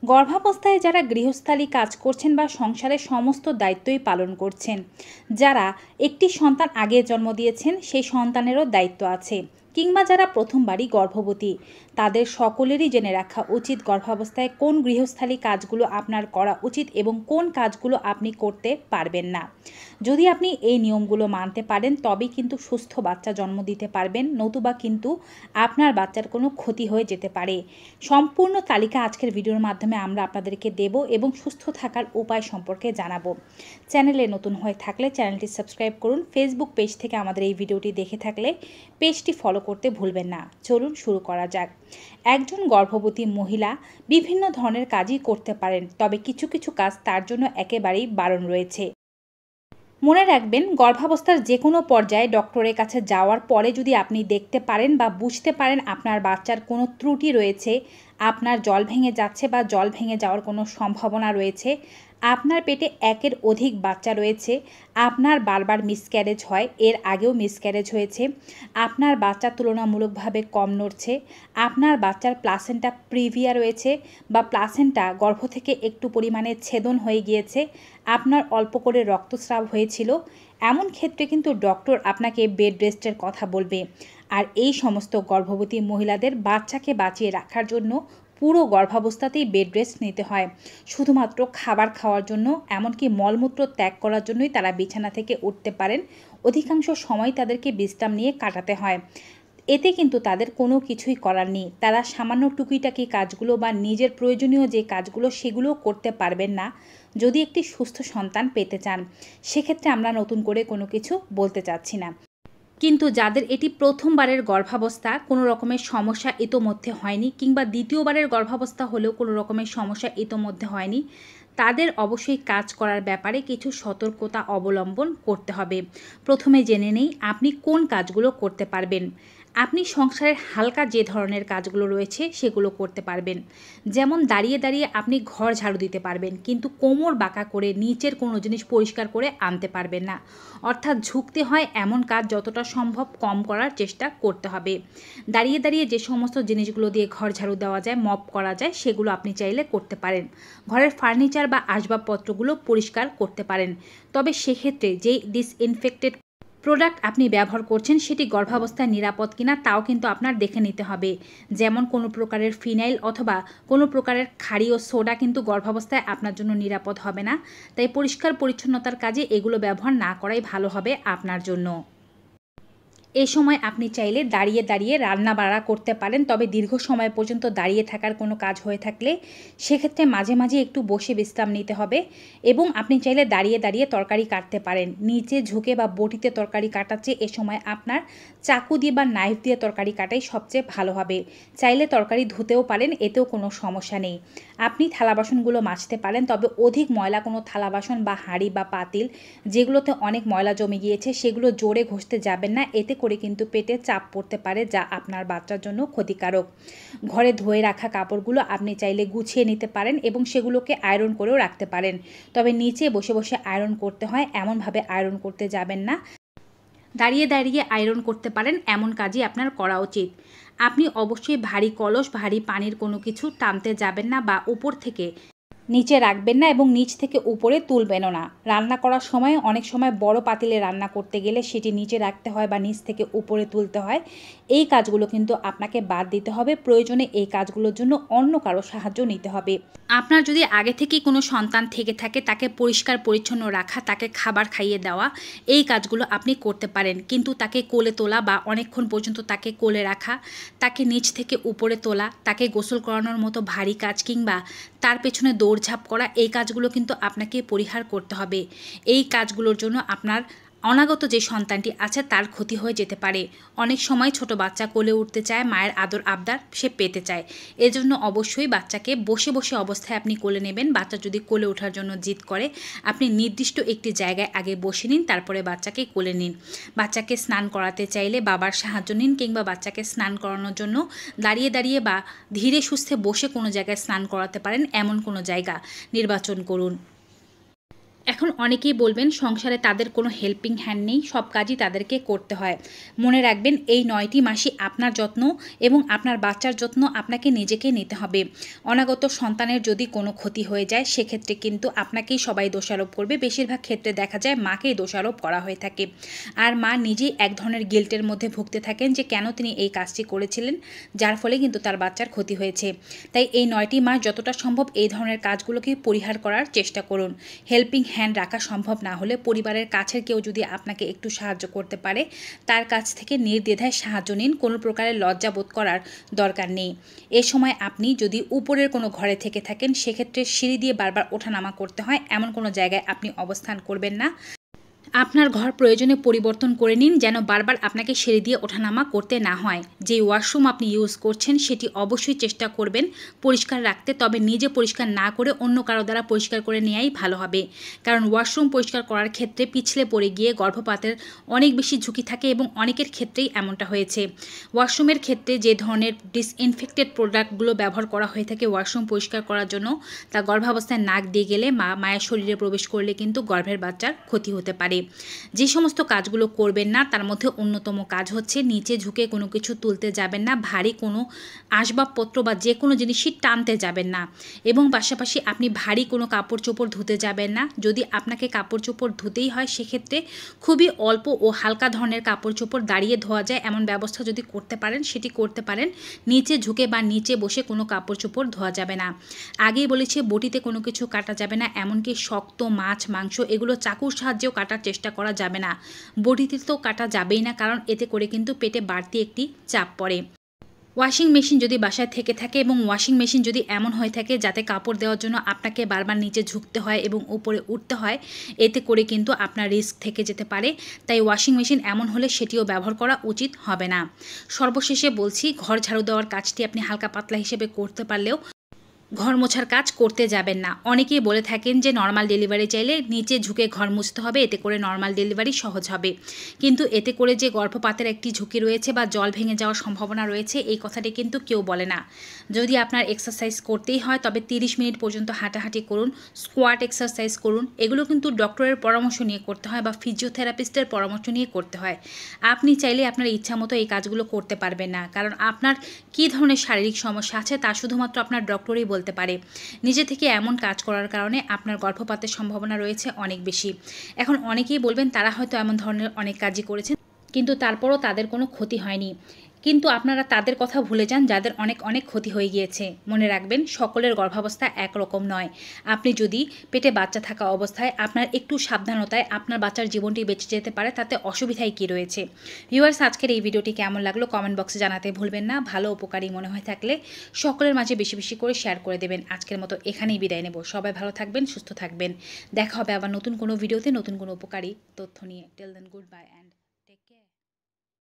গর্ভাবস্থায় যারা গৃহস্থালী কাজ করছেন বা সংসারের সমস্ত দায়িত্বই পালন করছেন, যারা একটি সন্তান আগে জন্ম দিয়েছেন সেই সন্তানেরও দায়িত্ব আছে, কিংবা যারা প্রথমবারই গর্ভবতী, তাদের সকলেরই জেনে রাখা উচিত গর্ভাবস্থায় কোন গৃহস্থালী কাজগুলো আপনার করা উচিত এবং কোন কাজগুলো আপনি করতে পারবেন না। যদি আপনি এই নিয়মগুলো মানতে পারেন তবেই কিন্তু সুস্থ বাচ্চা জন্ম দিতে পারবেন, নতুবা কিন্তু আপনার বাচ্চার কোনো ক্ষতি হয়ে যেতে পারে। সম্পূর্ণ তালিকা আজকের ভিডিওর মাধ্যমে আমরা আপনাদেরকে দেব এবং সুস্থ থাকার উপায় সম্পর্কে জানাবো। চ্যানেলে নতুন হয়ে থাকলে চ্যানেলটি সাবস্ক্রাইব করুন। ফেসবুক পেজ থেকে আমাদের এই ভিডিওটি দেখে থাকলে পেজটি ফলো করতে ভুলবেন না। চলুন শুরু করা যাক। একজন গর্ভবতী মহিলা বিভিন্ন ধরনের কাজই করতে পারেন, তবে কিছু কিছু কাজ তার জন্য একেবারেই বারণ রয়েছে। মনে রাখবেন, গর্ভাবস্থার যে কোনো পর্যায়ে ডক্টরের কাছে যাওয়ার পরে যদি আপনি দেখতে পারেন বা বুঝতে পারেন আপনার বাচ্চার কোনো ত্রুটি রয়েছে, আপনার জল ভেঙে যাচ্ছে বা জল ভেঙে যাওয়ার কোনো সম্ভাবনা রয়েছে, আপনার পেটে একের অধিক বাচ্চা রয়েছে, আপনার বারবার মিসক্যারেজ হয়, এর আগেও মিসক্যারেজ হয়েছে, আপনার বাচ্চা তুলনামূলকভাবে কম নড়ছে, আপনার বাচ্চার প্লাসেন্টা প্রিভিয়া রয়েছে বা প্লাসেন্টা গর্ভ থেকে একটু পরিমাণে ছেদন হয়ে গিয়েছে, আপনার অল্প করে রক্তস্রাব হয়েছিল, এমন ক্ষেত্রে কিন্তু ডক্টর আপনাকে বেড রেস্টের কথা বলবে। আর এই সমস্ত গর্ভবতী মহিলাদের বাচ্চাকে বাঁচিয়ে রাখার জন্য পুরো গর্ভাবস্থাতেই বেড রেস্ট নিতে হয়। শুধুমাত্র খাবার খাওয়ার জন্য, এমনকি মলমূত্র ত্যাগ করার জন্যই তারা বিছানা থেকে উঠতে পারেন। অধিকাংশ সময় তাদেরকে বিশ্রাম নিয়ে কাটাতে হয়। এতে কিন্তু তাদের কোনো কিছুই করার নেই। তারা সামান্য টুকিটাকি কাজগুলো বা নিজের প্রয়োজনীয় যে কাজগুলো সেগুলোও করতে পারবেন না যদি একটি সুস্থ সন্তান পেতে চান। সেক্ষেত্রে আমরা নতুন করে কোনো কিছু বলতে চাচ্ছি না। কিন্তু যাদের এটি প্রথমবারের গর্ভাবস্থা, কোনো রকমের সমস্যা ইতোমধ্যে হয়নি, কিংবা দ্বিতীয়বারের গর্ভাবস্থা হলেও কোনো রকমের সমস্যা ইতোমধ্যে হয়নি, তাদের অবশ্যই কাজ করার ব্যাপারে কিছু সতর্কতা অবলম্বন করতে হবে। প্রথমে জেনে নেই আপনি কোন কাজগুলো করতে পারবেন। আপনি সংসারের হালকা যে ধরনের কাজগুলো রয়েছে সেগুলো করতে পারবেন। যেমন দাঁড়িয়ে দাঁড়িয়ে আপনি ঘর ঝাড়ু দিতে পারবেন, কিন্তু কোমর বাঁকা করে নিচের কোনো জিনিস পরিষ্কার করে আনতে পারবেন না। অর্থাৎ ঝুঁকতে হয় এমন কাজ যতটা সম্ভব কম করার চেষ্টা করতে হবে। দাঁড়িয়ে দাঁড়িয়ে যে সমস্ত জিনিসগুলো দিয়ে ঘর ঝাড়ু দেওয়া যায়, মপ করা যায়, সেগুলো আপনি চাইলে করতে পারেন। ঘরের ফার্নিচার বা আসবাবপত্রগুলো পরিষ্কার করতে পারেন। তবে সেক্ষেত্রে যেই ডিসইনফেক্টেড প্রোডাক্ট আপনি ব্যবহার করছেন সেটি গর্ভাবস্থায় নিরাপদ কিনা তাও কিন্তু আপনার দেখে নিতে হবে। যেমন কোনো প্রকারের ফিনাইল অথবা কোনো প্রকারের ক্ষারীয় সোডা কিন্তু গর্ভাবস্থায় আপনার জন্য নিরাপদ হবে না। তাই পরিষ্কার পরিচ্ছন্নতার কাজে এগুলো ব্যবহার না করাই ভালো হবে আপনার জন্য। এ সময় আপনি চাইলে দাঁড়িয়ে দাঁড়িয়ে রান্না বাড়া করতে পারেন, তবে দীর্ঘ সময় পর্যন্ত দাঁড়িয়ে থাকার কোনো কাজ হয়ে থাকলে সেক্ষেত্রে মাঝে মাঝে একটু বসে বিশ্রাম নিতে হবে। এবং আপনি চাইলে দাঁড়িয়ে দাঁড়িয়ে তরকারি কাটতে পারেন। নিচে ঝুঁকে বা বটিতে তরকারি কাটার চেয়ে এ সময় আপনার চাকু দিয়ে বা নাইফ দিয়ে তরকারি কাটাই সবচেয়ে ভালো হবে। চাইলে তরকারি ধুতেও পারেন, এতেও কোনো সমস্যা নেই। আপনি থালা বাসনগুলো মাজতে পারেন, তবে অধিক ময়লা কোনো থালা বাসন বা হাঁড়ি বা পাতিল যেগুলোতে অনেক ময়লা জমে গিয়েছে সেগুলো জোরে ঘষতে যাবেন না। এতে করে কিন্তু পেটে চাপ পড়তে পারে, যা আপনার বাচ্চার জন্য ক্ষতিকারক। ঘরে ধুয়ে রাখা কাপড়গুলো আপনি চাইলে গুছিয়ে নিতে পারেন এবং সেগুলোকে আয়রন করেও রাখতে পারেন। তবে নিচে বসে বসে আয়রন করতে হয় এমনভাবে আয়রন করতে যাবেন না। দাঁড়িয়ে দাঁড়িয়ে আয়রন করতে পারেন এমন কাজই আপনার করা উচিত। আপনি অবশ্যই ভারী কলস, ভারী পানির কোনো কিছু টানতে যাবেন না বা উপর থেকে নিচে রাখবেন না এবং নিচ থেকে উপরে তুলবেনও না। রান্না করার সময় অনেক সময় বড় পাতিলে রান্না করতে গেলে সেটি নিচে রাখতে হয় বা নিচ থেকে উপরে তুলতে হয়। এই কাজগুলো কিন্তু আপনাকে বাদ দিতে হবে। প্রয়োজনে এই কাজগুলোর জন্য অন্য কারো সাহায্য নিতে হবে। আপনার যদি আগে থেকেই কোনো সন্তান থেকে থাকে, তাকে পরিষ্কার পরিচ্ছন্ন রাখা, তাকে খাবার খাইয়ে দেওয়া, এই কাজগুলো আপনি করতে পারেন। কিন্তু তাকে কোলে তোলা বা অনেকক্ষণ পর্যন্ত তাকে কোলে রাখা, তাকে নিচ থেকে উপরে তোলা, তাকে গোসল করানোর মতো ভারী কাজ কিংবা তার পেছনে দৌড়ঝাঁপ করা, এই কাজগুলো কিন্তু আপনাকে পরিহার করতে হবে। এই কাজগুলোর জন্য আপনার অনাগত যে সন্তানটি আছে তার ক্ষতি হয়ে যেতে পারে। অনেক সময় ছোট বাচ্চা কোলে উঠতে চায়, মায়ের আদর আবদার সে পেতে চায়। এজন্য অবশ্যই বাচ্চাকে বসে বসে অবস্থায় আপনি কোলে নেবেন। বাচ্চা যদি কোলে ওঠার জন্য জিদ করে, আপনি নির্দিষ্ট একটি জায়গায় আগে বসে নিন, তারপরে বাচ্চাকে কোলে নিন। বাচ্চাকে স্নান করাতে চাইলে বাবার সাহায্য নিন, কিংবা বাচ্চাকে স্নান করানোর জন্য দাঁড়িয়ে দাঁড়িয়ে বা ধীরে সুস্থে বসে কোনো জায়গায় স্নান করাতে পারেন এমন কোনো জায়গা নির্বাচন করুন। এখন অনেকেই বলবেন সংসারে তাদের কোনো হেল্পিং হ্যান্ড নেই, সব কাজই তাদেরকে করতে হয়। মনে রাখবেন এই ৯টি মাসই আপনার যত্ন এবং আপনার বাচ্চার যত্ন আপনাকে নিজেকে নিতে হবে। অনাগত সন্তানের যদি কোনো ক্ষতি হয়ে যায় সেক্ষেত্রে কিন্তু আপনাকেই সবাই দোষারোপ করবে। বেশিরভাগ ক্ষেত্রে দেখা যায় মাকেই দোষারোপ করা হয়ে থাকে, আর মা নিজেই এক ধরনের গিল্টের মধ্যে ভুগতে থাকেন যে কেন তিনি এই কাজটি করেছিলেন, যার ফলে কিন্তু তার বাচ্চার ক্ষতি হয়েছে। তাই এই ৯টি মাস যতটা সম্ভব এই ধরনের কাজগুলোকে পরিহার করার চেষ্টা করুন। হেল্পিং হ্যান্ড রাখা সম্ভব না হলে পরিবারের কাছের কেউ যদি আপনাকে একটু সাহায্য করতে পারে তার কাছ থেকে নির্দ্বিধায় সাহায্য নিন, কোনো প্রকারের লজ্জা বোধ করার দরকার নেই। এ সময় আপনি যদি উপরের কোনো ঘরে থেকে থাকেন সেক্ষেত্রে সিঁড়ি দিয়ে বারবার ওঠানামা করতে হয় এমন কোনো জায়গায় আপনি অবস্থান করবেন না। আপনার ঘর প্রয়োজনে পরিবর্তন করে নিন যেন বারবার আপনাকে সিঁড়ি দিয়ে ওঠানামা করতে না হয়। যে ওয়াশরুম আপনি ইউজ করছেন সেটি অবশ্যই চেষ্টা করবেন পরিষ্কার রাখতে, তবে নিজে পরিষ্কার না করে অন্য কারো দ্বারা পরিষ্কার করে নেওয়াই ভালো হবে। কারণ ওয়াশরুম পরিষ্কার করার ক্ষেত্রে পিছলে পড়ে গিয়ে গর্ভপাতের অনেক বেশি ঝুঁকি থাকে এবং অনেকের ক্ষেত্রেই এমনটা হয়েছে। ওয়াশরুমের ক্ষেত্রে যে ধরনের ডিসইনফেক্টেড প্রোডাক্টগুলো ব্যবহার করা হয়ে থাকে ওয়াশরুম পরিষ্কার করার জন্য, তা গর্ভাবস্থায় নাক দিয়ে গেলে মায়ের শরীরে প্রবেশ করলে কিন্তু গর্ভের বাচ্চার ক্ষতি হতে পারে। যে সমস্ত কাজগুলো করবেন না তার মধ্যে অন্যতম কাজ হচ্ছে নিচে ঝুঁকে কোনো কিছু তুলতে যাবেন না, ভারী কোনো আসবাবপত্র বা যে কোনো জিনিসই টানতে যাবেন না, এবং পাশাপাশি আপনি ভারী কোনো কাপড় চোপড় ধুতে যাবেন না। যদি আপনাকে কাপড় চোপড় ধুতেই হয় সেক্ষেত্রে খুবই অল্প ও হালকা ধরনের কাপড় চোপড় দাঁড়িয়ে ধোয়া যায় এমন ব্যবস্থা যদি করতে পারেন সেটি করতে পারেন। নিচে ঝুঁকে বা নিচে বসে কোনো কাপড় চোপড় ধোয়া যাবে না। আগেই বলেছি বটিতে কোনো কিছু কাটা যাবে না, এমনকি শক্ত মাছ মাংস এগুলো চাকুর সাহায্যেও কাটার চেষ্টা করা যাবে না। বটিতে তো কাটা যাবেই না, কারণ এতে করে কিন্তু পেটে বাড়তি একটি চাপ পড়ে। ওয়াশিং মেশিন যদি বাসায় থেকে থাকে এবং ওয়াশিং মেশিন যদি এমন হয়ে থাকে যাতে কাপড় দেওয়ার জন্য আপনাকে বারবার নিচে ঝুঁকতে হয় এবং উপরে উঠতে হয়, এতে করে কিন্তু আপনার রিস্ক থেকে যেতে পারে। তাই ওয়াশিং মেশিন এমন হলে সেটিও ব্যবহার করা উচিত হবে না। সর্বশেষে বলছি, ঘর ঝাড়ু দেওয়ার কাজটি আপনি হালকা পাতলা হিসেবে করতে পারলেও ঘর মোছার কাজ করতে যাবেন না। অনেকেই বলে থাকেন যে নর্মাল ডেলিভারি চাইলে নিচে ঝুঁকে ঘর মুছতে হবে, এতে করে নর্মাল ডেলিভারি সহজ হবে। কিন্তু এতে করে যে গর্ভপাতের একটি ঝুঁকি রয়েছে বা জল ভেঙে যাওয়ার সম্ভাবনা রয়েছে এই কথাটি কিন্তু কেউ বলে না। যদি আপনার এক্সারসাইজ করতেই হয় তবে 30 মিনিট পর্যন্ত হাঁটাহাঁটি করুন, স্কোয়াট এক্সারসাইজ করুন। এগুলো কিন্তু ডক্টরের পরামর্শ নিয়ে করতে হয় বা ফিজিওথেরাপিস্টের পরামর্শ নিয়ে করতে হয়। আপনি চাইলে আপনার ইচ্ছা মতো এই কাজগুলো করতে পারবেন না, কারণ আপনার কী ধরনের শারীরিক সমস্যা আছে তা শুধুমাত্র আপনার ডক্টরই বলতে পারে। নিজে থেকে এমন কাজ করার কারণে আপনার গর্ভপাতের সম্ভাবনা রয়েছে অনেক বেশি। এখন অনেকেই বলবেন তারা হয়তো এমন ধরনের অনেক কাজই করেছেন কিন্তু তারপরও তাদের কোনো ক্ষতি হয়নি। কিন্তু আপনারা তাদের কথা ভুলে যান যাদের অনেক অনেক ক্ষতি হয়ে গিয়েছে। মনে রাখবেন সকলের গর্ভাবস্থা একরকম নয়। আপনি যদি পেটে বাচ্চা থাকা অবস্থায় আপনার একটু সাবধানতায় আপনার বাচ্চার জীবনটি বেঁচে যেতে পারে, তাতে অসুবিধাই কী রয়েছে। ভিউয়ার্স, আজকের এই ভিডিওটি কেমন লাগলো কমেন্ট বক্সে জানাতে ভুলবেন না। ভালো উপকারী মনে হয়ে থাকলে সকলের মাঝে বেশি বেশি করে শেয়ার করে দেবেন। আজকের মতো এখানেই বিদায় নেব। সবাই ভালো থাকবেন, সুস্থ থাকবেন। দেখা হবে আবার নতুন কোনো ভিডিওতে নতুন কোনো উপকারী তথ্য নিয়ে। Till then, good bye and take care.